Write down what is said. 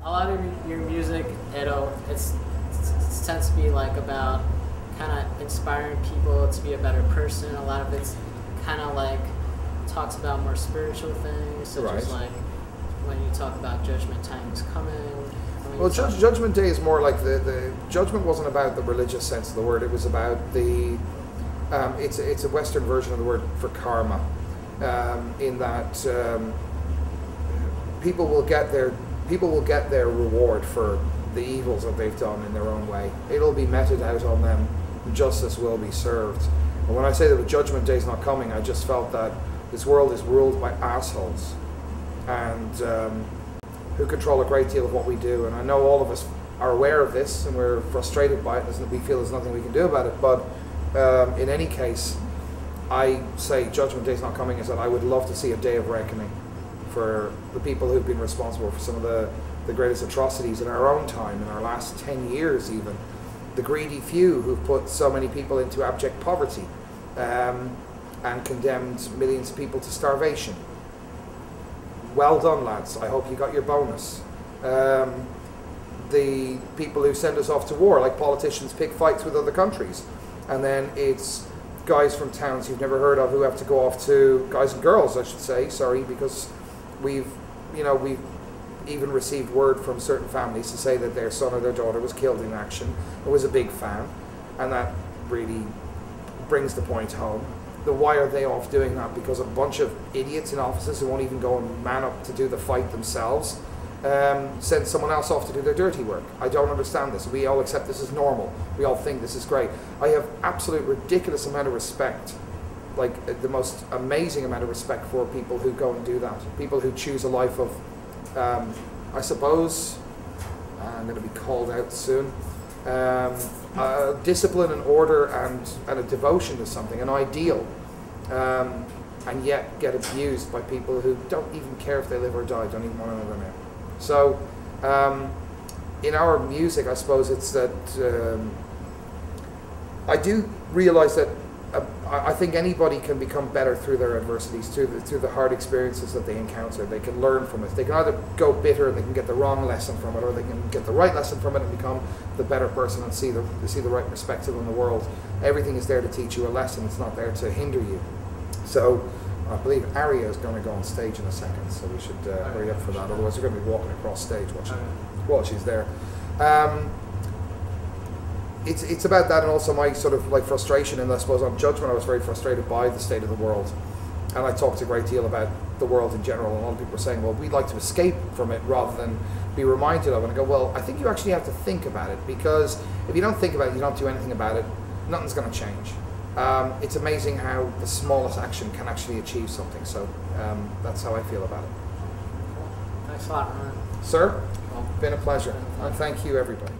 A lot of your music, it tends to be like about kind of inspiring people to be a better person. A lot of it's kind of like talks about more spiritual things, such as like when you talk about Judgment Time is coming. Well, Judgment Day is more like the Judgment wasn't about the religious sense of the word. It was about the it's a Western version of the word for karma, in that people will get their reward for the evils that they've done in their own way. It'll be meted out on them. Justice will be served. And when I say that the Judgment Day is not coming, I just felt that this world is ruled by assholes, and who control a great deal of what we do. And I know all of us are aware of this, and we're frustrated by it. We feel there's nothing we can do about it. But in any case, I say Judgment Day is not coming, is that I would love to see a day of reckoning for the people who've been responsible for some of the greatest atrocities in our own time, in our last 10 years even. The greedy few who've put so many people into abject poverty, and condemned millions of people to starvation. Well done, lads. I hope you got your bonus. The people who send us off to war, like politicians pick fights with other countries, and then it's guys from towns you've never heard of who have to go off to, guys and girls I should say, sorry, because we've even received word from certain families to say that their son or their daughter was killed in action. I was a big fan, and that really brings the point home. Why are they off doing that? Because a bunch of idiots in offices who won't even go and man up to do the fight themselves send someone else off to do their dirty work. I don't understand this. We all accept this as normal. We all think this is great. I have absolute ridiculous amount of respect, like the most amazing amount of respect for people who go and do that. People who choose a life of, I suppose, I'm going to be called out soon, discipline and order and a devotion to something, an ideal, and yet get abused by people who don't even care if they live or die, don't even want to know their name. So in our music, I suppose it's that I do realize that I think anybody can become better through their adversities, through the hard experiences that they encounter. They can learn from it. They can either go bitter and they can get the wrong lesson from it, or they can get the right lesson from it and become the better person and see the right perspective on the world. Everything is there to teach you a lesson. It's not there to hinder you. So I believe Aria is going to go on stage in a second, so we should hurry up for that. Otherwise we're going to be walking across stage while she's there. It's about that, and also my sort of like frustration. And I suppose on Judgment, I was very frustrated by the state of the world, and I talked a great deal about the world in general. And a lot of people are saying, "Well, we'd like to escape from it rather than be reminded of it." And I go, "Well, I think you actually have to think about it, because if you don't think about it, you don't do anything about it. Nothing's going to change." It's amazing how the smallest action can actually achieve something. So that's how I feel about it. Thanks a lot, Ronan. Sir, been a pleasure, and thank you, everybody.